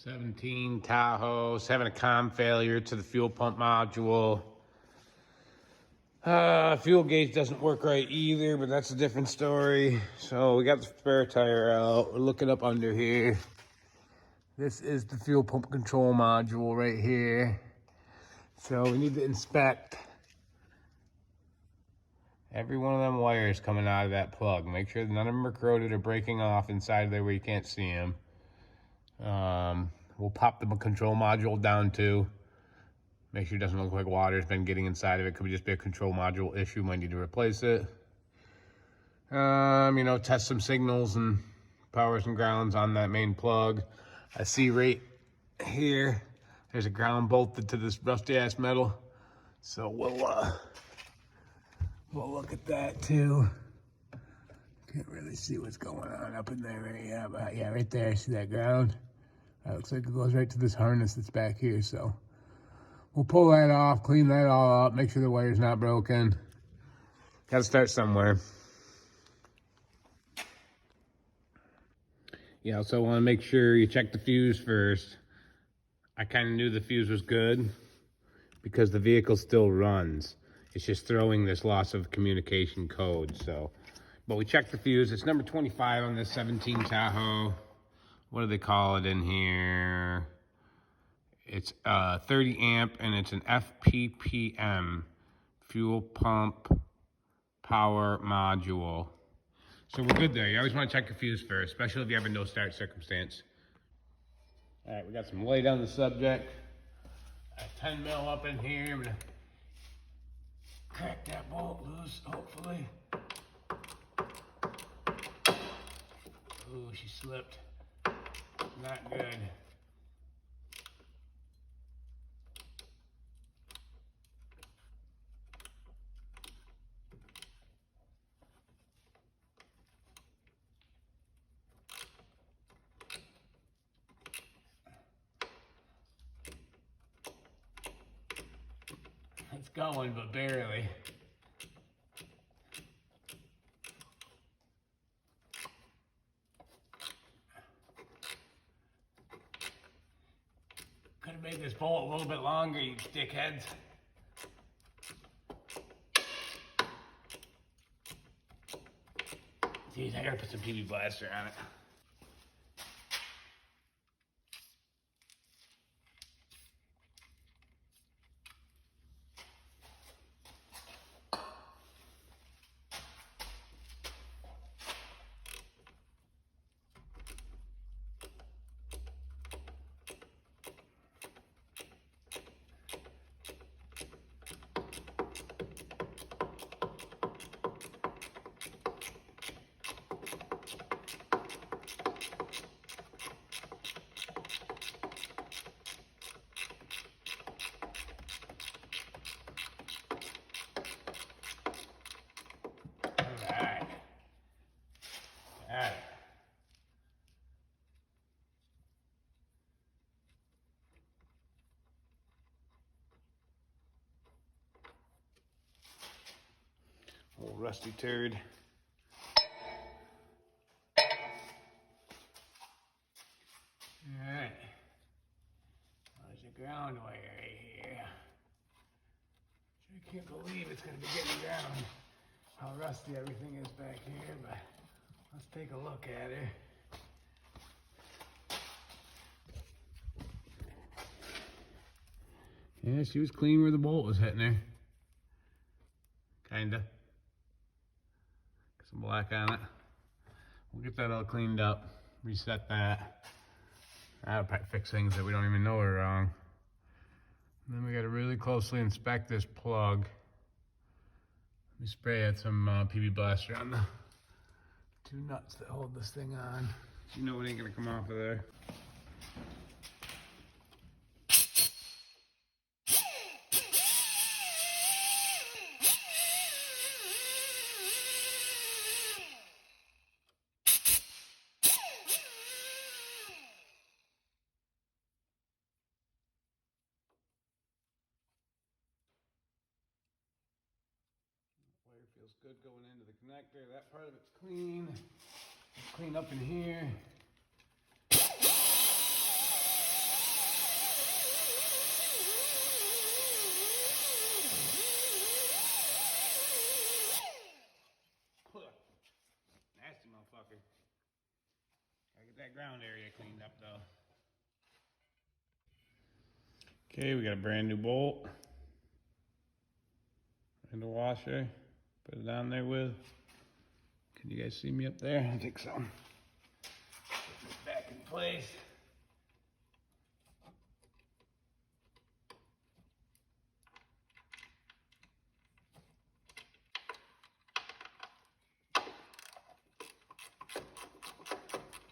17 Tahoe, having a comm failure to the fuel pump module. Fuel gauge doesn't work right either, but that's a different story. So we got the spare tire out. We're looking up under here. This is the fuel pump control module right here. So we need to inspect every one of them wires coming out of that plug. Make sure none of them are corroded or breaking off inside there where you can't see them. We'll pop the control module down too. Make sure it doesn't look like water's been getting inside of it. Could just be a control module issue. Might need to replace it. Test some signals and powers and grounds on that main plug. I see right here, there's a ground bolted to this rusty ass metal. So we'll look at that too. Can't really see what's going on up in there right now, but yeah, right there, see that ground? That looks like it goes right to this harness that's back here, so we'll pull that off, clean that all up, make sure the wire's not broken. Gotta start somewhere. You also wanna make sure you check the fuse first. I kinda knew the fuse was good because the vehicle still runs. It's just throwing this loss of communication code, so. But we checked the fuse. It's number 25 on this 17 Tahoe. What do they call it in here? It's 30 amp and it's an FPPM, fuel pump power module. So we're good there. You always want to check your fuse first, especially if you have a no start circumstance. All right, we got some light on the subject. 10 mil up in here. I'm gonna crack that bolt loose, hopefully. Ooh, she slipped. Not good. It's going, but barely. Could have made this bolt a little bit longer, you dickheads. Geez, I gotta put some PB Blaster on it. Alright. Old rusty turd. Alright. There's a ground wire right here. I can't believe it's going to be getting down. How rusty everything is back here, but let's take a look at her. Yeah, she was clean where the bolt was hitting her. Kinda. Got some black on it. We'll get that all cleaned up, reset that. That'll probably fix things that we don't even know are wrong. And then we gotta really closely inspect this plug. Let me spray out some PB Blaster on the two nuts that hold this thing on. You know it ain't gonna come off of there. Wire feels good going into the connector. That part of it's clean. Let's clean up in here. up though. Okay, we got a brand new bolt and a washer. Put it on there with. Can you guys see me up there? I think so. Put this back in place.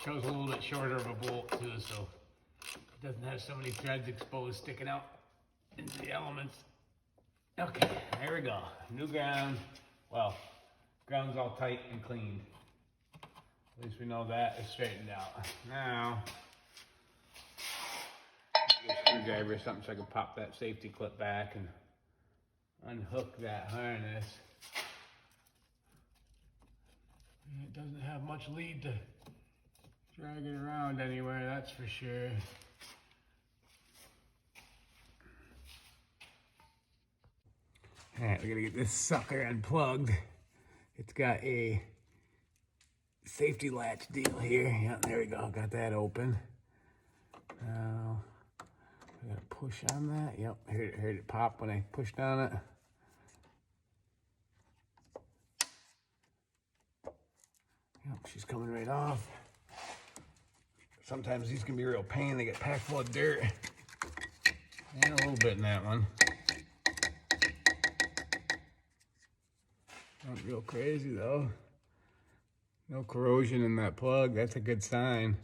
Shows a little bit shorter of a bolt too, so it doesn't have so many threads exposed sticking out into the elements. Okay, there we go. New ground. Well, ground's all tight and cleaned. At least we know that is straightened out. Now, get a screwdriver or something so I can pop that safety clip back and unhook that harness. It doesn't have much lead to drag it around anywhere, that's for sure. All right, we're gonna get this sucker unplugged. It's got a safety latch deal here. Yeah, there we go, got that open. Now, I gotta push on that. Yep, heard it pop when I pushed on it. Yep, she's coming right off. Sometimes these can be a real pain. They get packed full of dirt. And a little bit in that one. Not real crazy though. No corrosion in that plug. That's a good sign.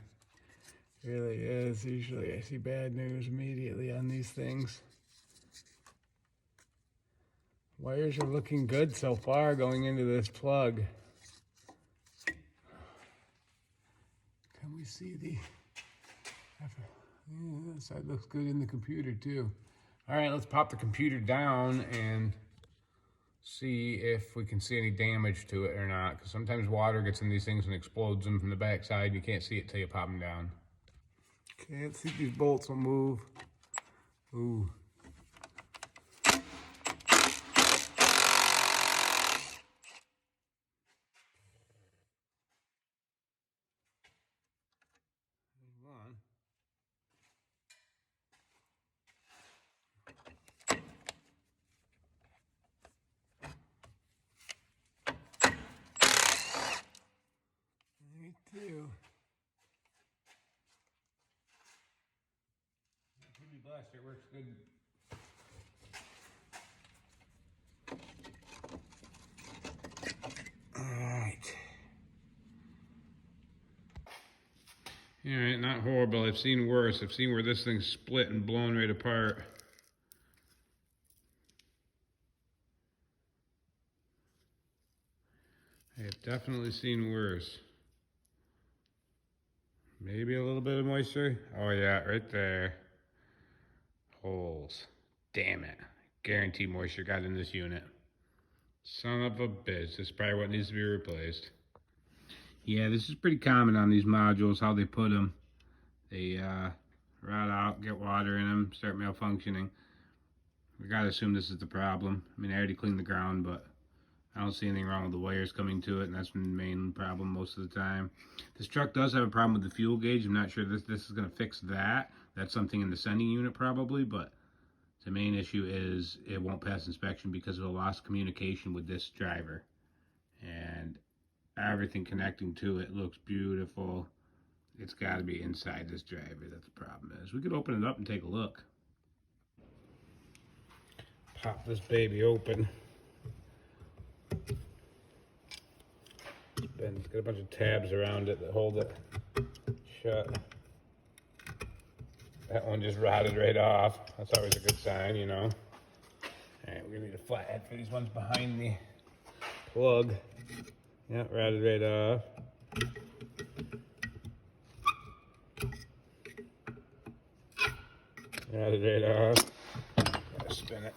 It really is. Usually I see bad news immediately on these things. Wires are looking good so far going into this plug. Can we see the... Yeah, that side looks good in the computer too. All right, let's pop the computer down and see if we can see any damage to it or not. Because sometimes water gets in these things and explodes them from the backside. You can't see it till you pop them down. Okay, let's see if these bolts will move. Ooh. There's one. Me too. Pretty blessed, it works good. Alright. Alright, not horrible. I've seen worse. I've seen where this thing's split and blown right apart. I have definitely seen worse. Maybe a little bit of moisture. Oh yeah, right there. Holes. Damn it. Guarantee moisture got in this unit. Son of a bitch. This is probably what needs to be replaced. Yeah, this is pretty common on these modules, how they put them. They rot out, get water in them, start malfunctioning. We gotta assume this is the problem. I mean, I already cleaned the ground, but I don't see anything wrong with the wires coming to it, and that's the main problem most of the time. This truck does have a problem with the fuel gauge. I'm not sure this is going to fix that. That's something in the sending unit probably, but the main issue is it won't pass inspection because of a lost communication with this driver. And everything connecting to it looks beautiful. It's got to be inside this driver that the problem is. We could open it up and take a look. Pop this baby open. It's got a bunch of tabs around it that hold it shut. That one just rotted right off. That's always a good sign, you know. Alright, we're gonna need a flathead for these ones behind the plug. Yeah, rotted right off. Rotted right off. Gotta spin it.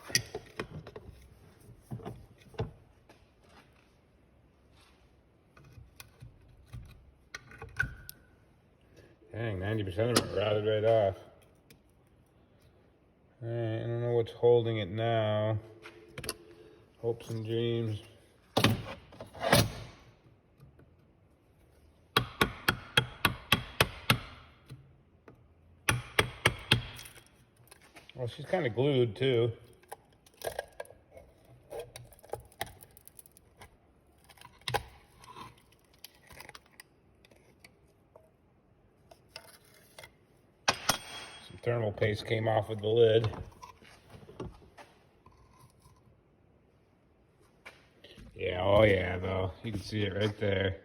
Dang, 90% of it rotted right off. Alright, I don't know what's holding it now. Hopes and dreams. Well, she's kind of glued too. Some thermal paste came off with the lid. Yeah, oh yeah, though. You can see it right there.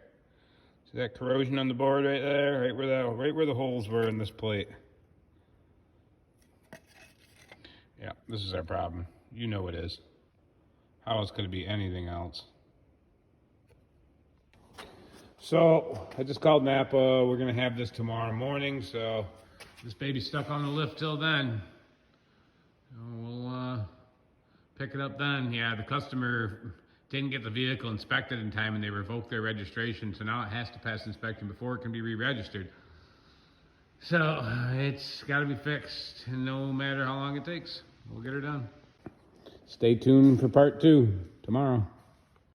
See that corrosion on the board right there? Right where the holes were in this plate. Yeah, this is our problem. You know it is. How else could it be anything else? So, I just called Napa. We're gonna have this tomorrow morning, so this baby's stuck on the lift till then. We'll pick it up then. Yeah, the customer didn't get the vehicle inspected in time and they revoked their registration, so now it has to pass inspection before it can be re-registered. So it's got to be fixed, no matter how long it takes. We'll get her done. Stay tuned for part 2 tomorrow.